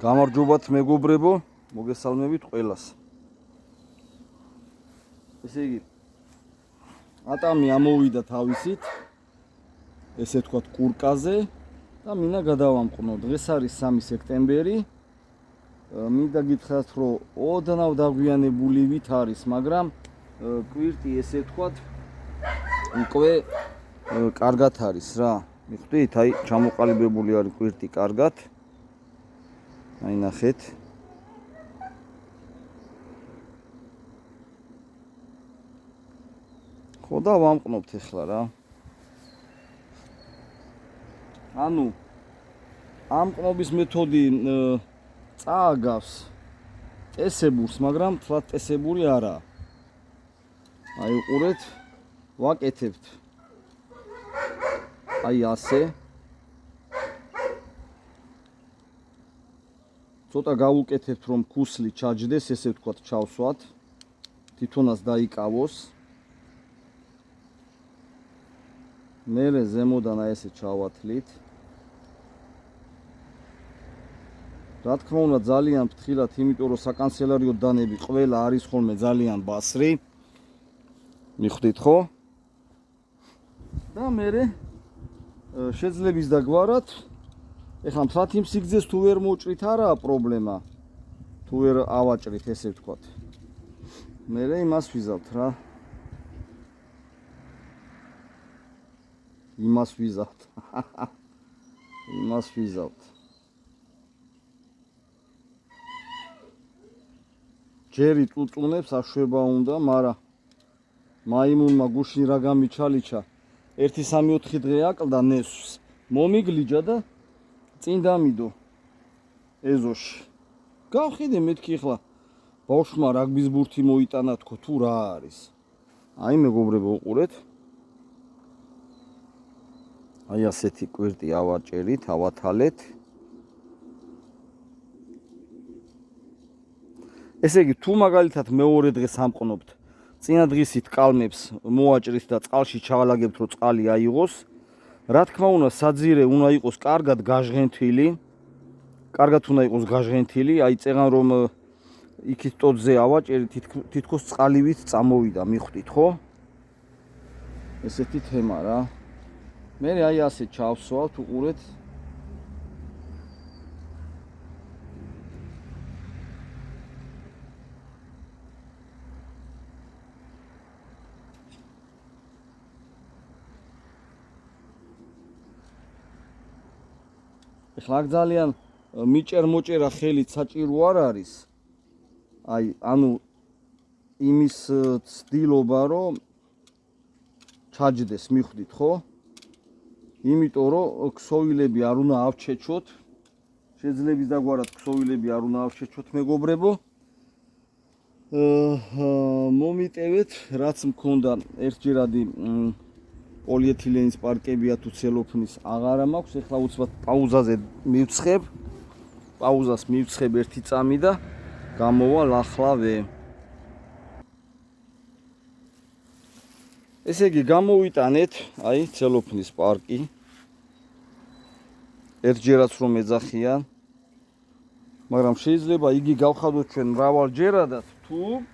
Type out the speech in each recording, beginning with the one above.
გამარჯობათ მეგობრებო, მოგესალმებით ყველას. ესე იგი, ატამი ამოვიდა თავისით, ესე ვთქვათ, კურკაზე და მინდა გადავამყნო. დღეს არის 3 სექტემბერი. მინდა გითხრათ, რომ ოდნავ დაგვიანებული ვით არის, მაგრამ კვირტი ესე ვთქვათ, უკვე კარგად არის რა. მიხვდით, აი ჩამოყალიბებული არის კვირტი კარგად. აი ნახეთ. ხო და ვამყნობთ ახლა რა. ანუ ამ ყნობის მეთოდი წააგავს ტესებურს, მაგრამ თლად ტესებული არაა. აი უყურეთ, ვაკეთებთ. აი ასე. ცოტა გავუკეთებთ, რომ ქუსლი ჩაჯდეს, ესე ვთქვათ, ჩავსვათ. თვითონაც დაიკავოს. მერე ზემოდან აი ესე ჩავათლით. რა თქმა უნდა, ძალიან ფრთხილად, იმიტომ რომ საკანცელერიო დანები ყველა არის ხოლმე ძალიან ბასრი. მიხვდით ხო? და მერე შეძლებს დაგვარად. ეხლა მთლად იმ სიგრძეს თუ ვერ მოჭრით, არაა პრობლემა. თუ ვერ ავაჭრით, ესე ვთქვათ. მერე იმას ვიზავთ რა. იმას ვიზავთ. ჯერი წუწუნებს აშვება უნდა, მაგრამ მაიმუნმა გუშინ რა გამიჩალიჩა. 1-3-4 დღე აკლდა ნესვს. მომიგლიჯა და წინ დამიდო ეზოში. გავხედე მეთქი ახლა ბავშვმა რაგბის ბურთი მოიტანა თქო თუ რა არის. აი მეგობრებო, უყურეთ. აი ასეთი კვირტი ავაჭერით, ავათალეთ. ესე იგი, თუ მაგალითად მეორე დღეს ამყნობთ, წინა დღისით კალმებს მოაჭრით და წყალში ჩავალაგებთ, რომ წყალი აიღოს. რა თქმა უნდა, საძირე უნდა იყოს კარგად გაჟღენთილი. აი წეგან რომ იქით ტოტზე ავაჭერით, თითქოს წყალივით წამოვიდა, მიხვდით ხო? ესეთი თემა რა. მე აი ასე ჩავსვავთ, უყურეთ. ეხლა ძალიან მიჭერ-მოჭერა ხელით საჭირო არ არის. აი, ანუ იმის ცდილობა, რომ ჩაჯდეს, მიხვდით ხო? იმიტომ რომ ქსოვილები არ უნდა ავჩეჩოთ. შეძლებს დაგვარად ქსოვილები არ უნდა ავჩეჩოთ, მეგობრებო. მომიტევეთ, რაც მქონდა ერთჯერადი პოლიეთილენის პარკებია თუ ცელოფნის აღარა მაქვს. ეხლა უცბად პაუზაზე მივცხებ. პაუზას მივცხებ 1 წამი და გამოვალ ახლავე. ესე იგი, გამოვიტანეთ აი ცელოფნის პარკი. ერთჯერაც რომ ეძახიან. მაგრამ შეიძლება იგი გავხადოთ ჩვენ მრავალჯერადად, თუ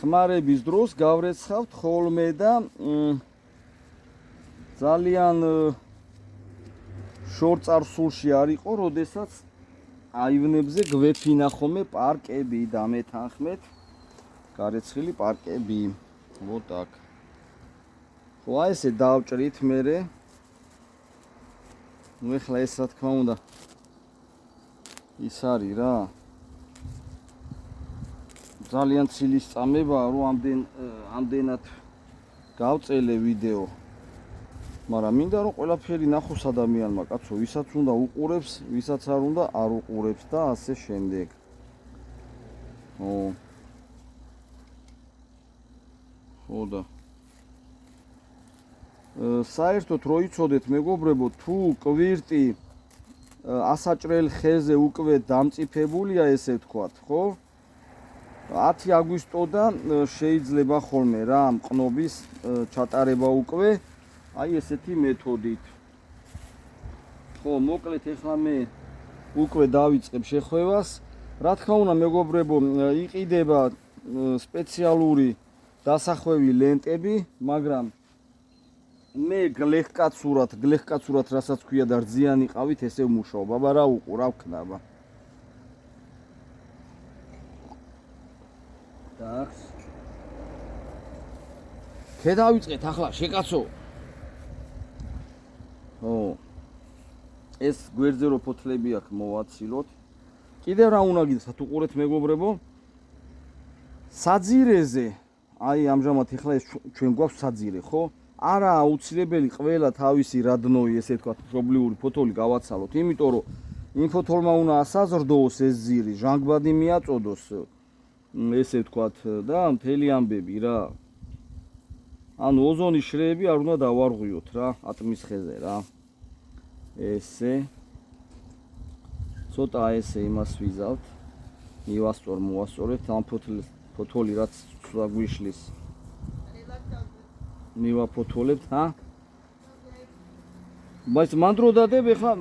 ხმარების დროს გავრეცხავთ ხოლმე და ძალიან შორ წარსულში არ იყო, როდესაც აივნებზე გვეფინა ხოლმე პარკები და მეთანხმეთ გარეცხილი პარკები. Вот так. ხო, აი ესე დავჭრით მერე. ნუ ეხლა ეს რა თქმა უნდა ის არის რა. ძალიან ცილის წამებაა, რომ ამდენად გავწელე ვიდეო. მაგრამ მინდა რომ ყველაფერი ნახოს ადამიანმა, კაცო, ვისაც უნდა უყურებს, ვისაც არ უნდა არ უყურებს და ასე შემდეგ. ხო და საერთოდ რო იცოდეთ, მეგობრებო, თუ კვირტი ასაჭრელ ხეზე უკვე დამწიფებულია, ესე ვთქვათ, ხო? 10 აგვისტოდან შეიძლება ხოლმე რა მყნობის ჩატარება უკვე აი ესეთი მეთოდით. ხო, მოკლედ ეხლა მე უკვე დავიწყებ შეხვევას. Რა თქმა უნდა, მეგობრებო, იყიდება სპეციალური დასახვევი ლენტები, მაგრამ მე გლეხკაცურად, რასაც ქვია და რძიანი ყავით, ესე ვმუშაობ. აბა რა უყურ, რა ვქნა. დახს. ხე დავიწყეთ ახლა შეკაცო. ო. ეს გვერდზე რო ფოთლები აქვს მოვაცილოთ. კიდევ რა უნდა გითხრათ, უყურეთ მეგობრებო. საძირეზე, აი ამჟამად ახლა ეს ჩვენ გვაქვს საძირე, ხო? არა აუცილებელი ყველა თავისი რადნოი, ესე ვთქვათ, მშობლიური ფოთოლი გავაცალოთ, იმიტომ რომ იმ ფოთოლმა უნდა ასაზრდოს ეს ძირი, ჟანგბადი მიაწოდოს, ესე ვთქვათ, და მთელი ამბები რა. ანუ ოზონის შრეები არ უნდა დავარღვიოთ რა, ატმის ხეზე რა. ესე ცოტა ესე იმას ვიზავთ. მოვასწორებთ ამ ფოთოლი რაც გვიშლის. მივაფოთოლებთ, ჰა? բայց მან დრო დადებ ახლა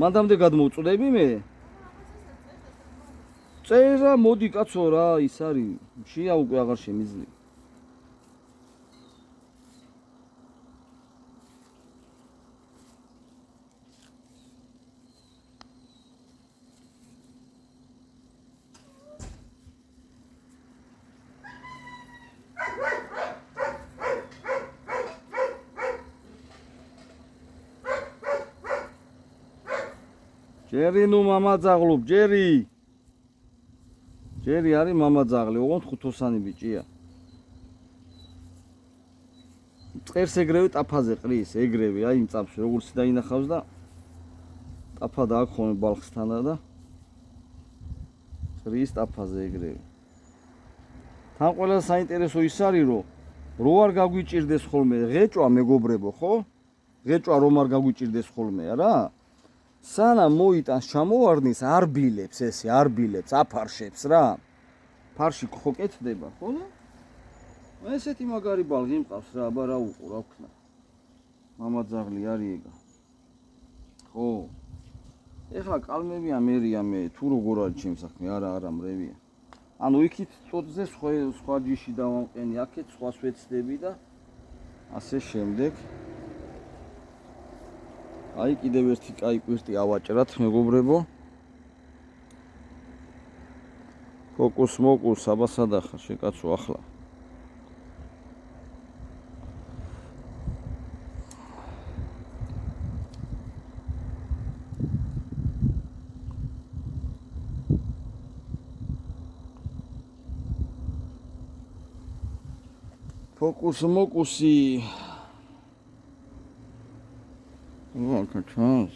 მანდამდე გადმოვწდები მე? წერა მოდი კაცო რა, ის არის, შია უკვე აღარ შემიძლია. ჯერი ნუ მამა ძაღლობ, ჯერი არის მამა ძაღლი, ოღონდ ხუთოსანი ბიჭია. წერს ეგრევე ტაფაზე ყრის, ეგრევე, აი იმ წამში როგორც დაინახავს და ტაფა დააქვს ხოლმე ბალხსთანა და ყრის ტაფაზე ეგრევე. თან ყველა საინტერესო ის არის, რომ რო არ გაგვიჭირდეს ხოლმე ღეჭვა მეგობრებო, ხო? ღეჭვა რომ არ გაგვიჭირდეს ხოლმე, არა? სანამ მოიტანს ჩამოვარდნის, არ ბილებს, აფარშებს რა. ფარში ხო კეთდება, ხო და? ესეთი მაგარი ბალღი მყავს რა, აბა რა უყურ, რა ვქნა. მამა ძაღლი არის ეგა. ხო. ეხლა კალმებია მერია მე, თუ როგორ არის ჩემი საქმე, არა მრევია. ანუ იქით წოდზე სხვა ჯიში დავამყენი, აქეთ სხვას ვეცდები და ასე შემდეგ. აი კიდევ ერთი კაი კვირტი ავაჭრათ მეგობრებო. ფოკუს მოკუს აბასადახა შეკაცო ახლა. ფოკუს მოკუსი ჩანს.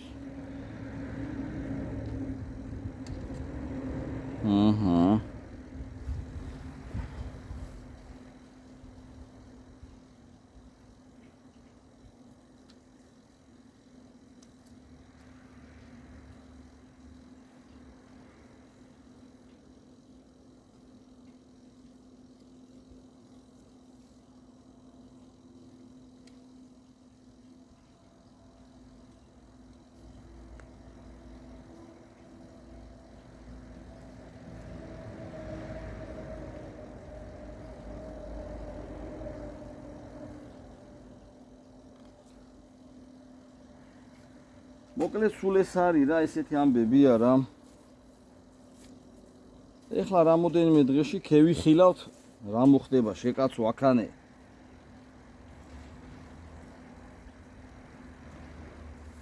აჰა. მოკლედ სულ ეს არის რა, ესეთი ამბებია რა. ეხლა რამოდენიმე დღეში ქევიხილავთ რა მოხდება შეკაცო აქანე.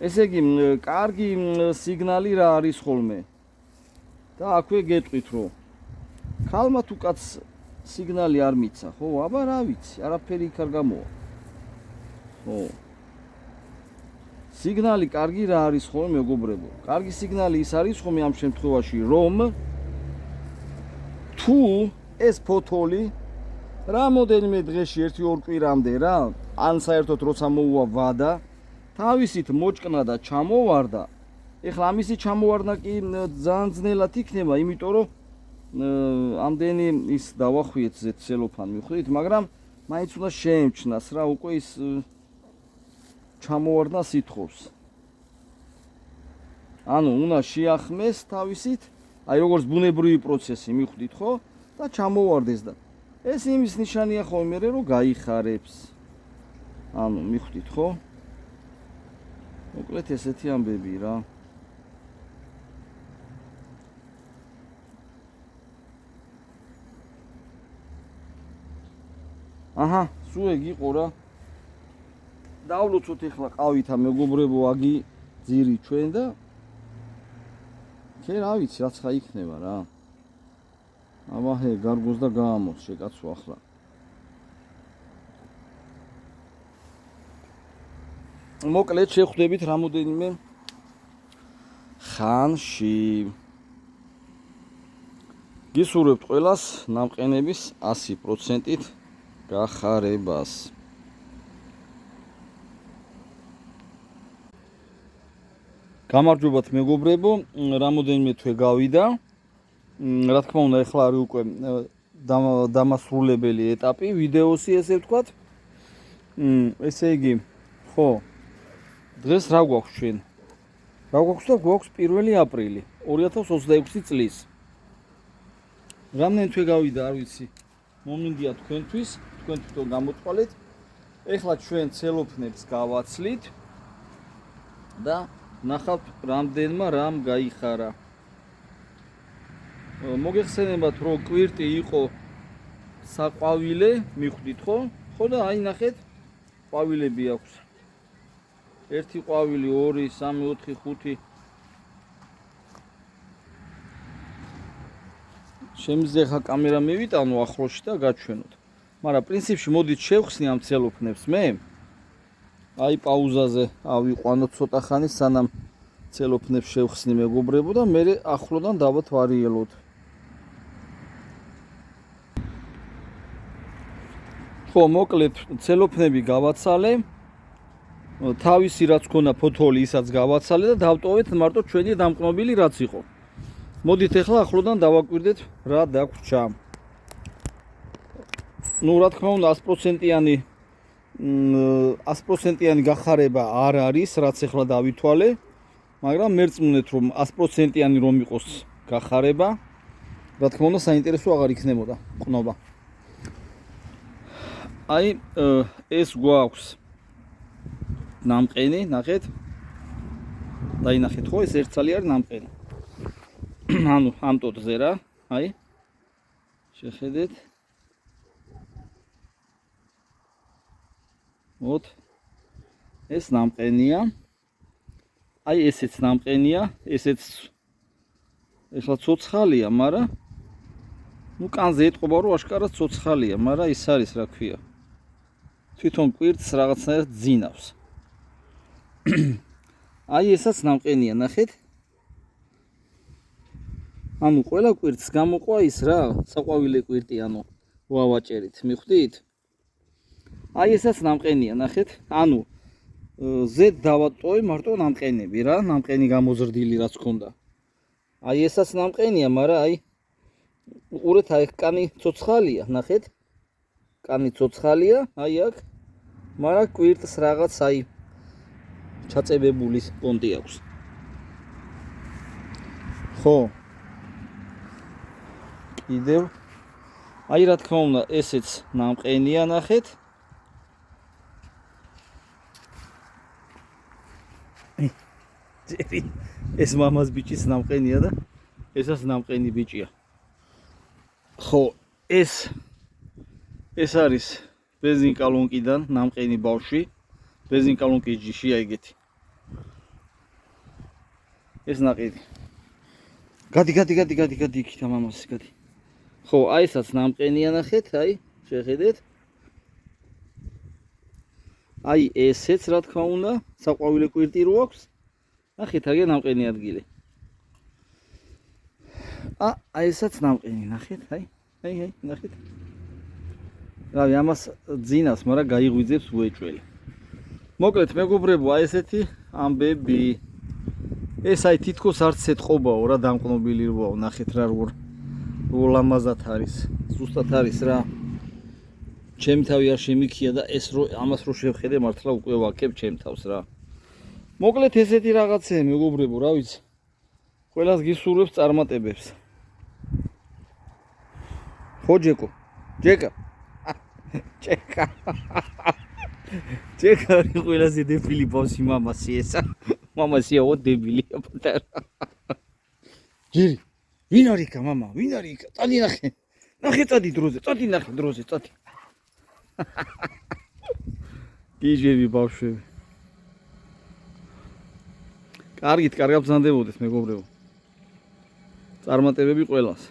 ესე იგი, კარგი სიგნალი რა არის ხოლმე. და აქვე გეტყვით რომ ქალმა თუ კაც სიგნალი არ მიცა, ხო? აბა რა ვიცი, არაფერი იქ არ გამოვა. ხო. სიგნალი კარგი რა არის ხოლმე მეგობრებო. კარგი სიგნალი ის არის ხოლმე ამ შემთხვევაში, რომ თუ ეს ფოთოლი რამოდენიმე დღეში 1-2 კვირამდე რა, ან საერთოდ როცა მოუვა ვადა, თავისით მოჭკნა და ჩამოვარდა. ეხლა ამისი ჩამოვარდნა კი ძალიან ძნელად იქნება, იმიტომ რომ ამდენი ის დავახვიეთ ზეთცელოფანი მიხვდით, მაგრამ მაინც უნდა შეემჩნას რა, უკვე ის ჩამოვარდნა სითხოვს. ანუ უნდა შეახმეს თავისით, აი როგორც ბუნებრივი პროცესი მიხვდით ხო? და ჩამოვარდეს და ეს იმის ნიშანია ხოლმე რომ გაიხარებს. ანუ მიხვდით ხო? მოკლედ ესეთი ამბები რა. აჰა, სულ ეგ იყო რა. დავლოცოთ ახლა ყავითა მეგობრებო აგი ძირი ჩვენ და კი რა ვიცი რაც ხა იქნება რა. აბა ჰე გარგოს და გაამოს შეკაცო ახლა. მოკლედ შეხვდებით რამოდენიმე ხანში. გისურვებთ ყველას ნამყენების 100%-ით გახარებას. გამარჯობათ მეგობრებო, რამოდენიმე თვე გავიდა. რა თქმა უნდა, ახლა არის უკვე დამასრულებელი ეტაპი ვიდეოსი, ესე ვთქვათ. ესე იგი, ხო. დღეს რა გვაქვს ჩვენ? რა გვაქვს და გვაქვს 1 აპრილი 2026 წლის. რამდენი თვე გავიდა, არ ვიცი. მომინდია თქვენთვის, თქვენ თვითონ გამოთვალეთ. ეხლა ჩვენ ცელოფნებს გავაცლით და ნახავთ რამდენმა რამ გაიხარა. მოგეხსენებათ რომ კვირტი იყო საყვავილე, მიხვდით ხო? ხო და აი ნახეთ, ყვავილები აქვს. 1 ყვავილი, 2, 3, 4, 5. შემიძლია ხა კამერა მივიტანო ახლოში და გაჩვენოთ. მაგრამ პრინციპში მოდით შევხსნი ამ ცელოფნებს მე. აი პაუზაზე ავიყვანოთ ცოტა ხანი სანამ ცელოფნებს შევხსნი მეგობრებო და მე ახლოდან დავათვალიეროთ. ხო, მოკლედ ცელოფნები გავაცალე. თავისი რაც ქონა ფოთოლი ისაც გავაცალე და დავტოვეთ მარტო ჩვენი დამკნობილი რაც იყო. მოდით ახლა ახლოდან დავაკვირდეთ რა დაგვრჩა. ნუ რა თქმა უნდა 100%-იანი გახარება არ არის, რაც ახლა დავითვალე, მაგრამ მერწმუნეთ რომ 100%-იანი რომ იყოს გახარება, რა თქმა უნდა საინტერესო აღარ იქნებოდა ყნობა. აი ეს გვაქვს ნამყენი, ნახეთ. დაინახეთ ხო, ეს ერთცალი არის ნამყენი. ანუ ამ ტოტზე რა, აი. შეხედეთ. მოთ. ეს ნამყენია. აი ესეც ნამყენია, ესეც ეხლა ცოცხალია, მაგრამ ნუ კანზე ეტყობა რომ აშკარად ცოცხალია, მაგრამ ის არის რა ქვია. თვითონ კვირტს რაღაცნაირად ძინავს. აი ესაც ნამყენია, ნახეთ. ანუ ყველა კვირტს გამოყვა ის რა, საყვავილე კვირტი, ანუ ვავაჭერით, მიხვდით? აი ესაც ნამყენია, ნახეთ. ანუ ზედ დავატოვე მარტო ნამყენები რა, ნამყენი გამოზრდილი რაც ქონდა. აი ესაც ნამყენია, მაგრამ აი უყურეთ, აი კანი ცოცხალია, ნახეთ. კანი ცოცხალია, აი აქ. მაგრამ კვირტს რაღაც აი ჩაწებებული პონტი აქვს. ხო. კიდევ აი რა თქმა უნდა, ესეც ნამყენია, ნახეთ. ეს მამას ბიჭის ნამყენია და ესაც ნამყენი ბიჭია. ხო, ეს არის ბენზინკალონკიდან ნამყენი ბავშვი. ბენზინკალონკის ჯიშია ეგეთი. ეს ნაყიდი. გადი იქით მამას გადი. ხო, აი ესაც ნამყენია, ნახეთ, აი, შეხედეთ. აი ესეც რა თქმა უნდა, საყვავილე კვირტი რო აქვს. ნახეთ, აგე ნამყენი ადგილი. აი ესაც ნამყენი, ნახეთ, აი, ნახეთ. რავი, ამას ძინავს, მაგრამ გაიღვიძებს უეჭველი. მოკლედ, მეგობრებო, აი ესეთი ამბები. ეს აი თითქოს არც ეთყობაო რა, დამკნობილი როაო, ნახეთ რა როგორ ლამაზად არის. ზუსტად არის რა. ჩემი თავი არ შემიქია და ეს რო ამას რო შევხედე მართლა უკვე ვაკებ ჩემ თავს რა. მოკლედ ესეთი რაღაცაა მეგობრებო, რა ვიცი. ყველას გისურვებს წარმატებებს. ხო ჯეკო? ჯეკა. ჯეკა. ჯეკა ყველაზე დებილი ბავშვი მამასი ესა. მამასია ო დებილია პატარა. ჯირი. ვინ არის იქა მამა? ვინ არის იქა? წადი ნახე. ნახე წადი დროზე, წადი ნახე დროზე, წადი. გიჟები ბავშვები. კარგით, კარგად ბრძანდებოდეთ მეგობრებო. წარმატებები ყველას.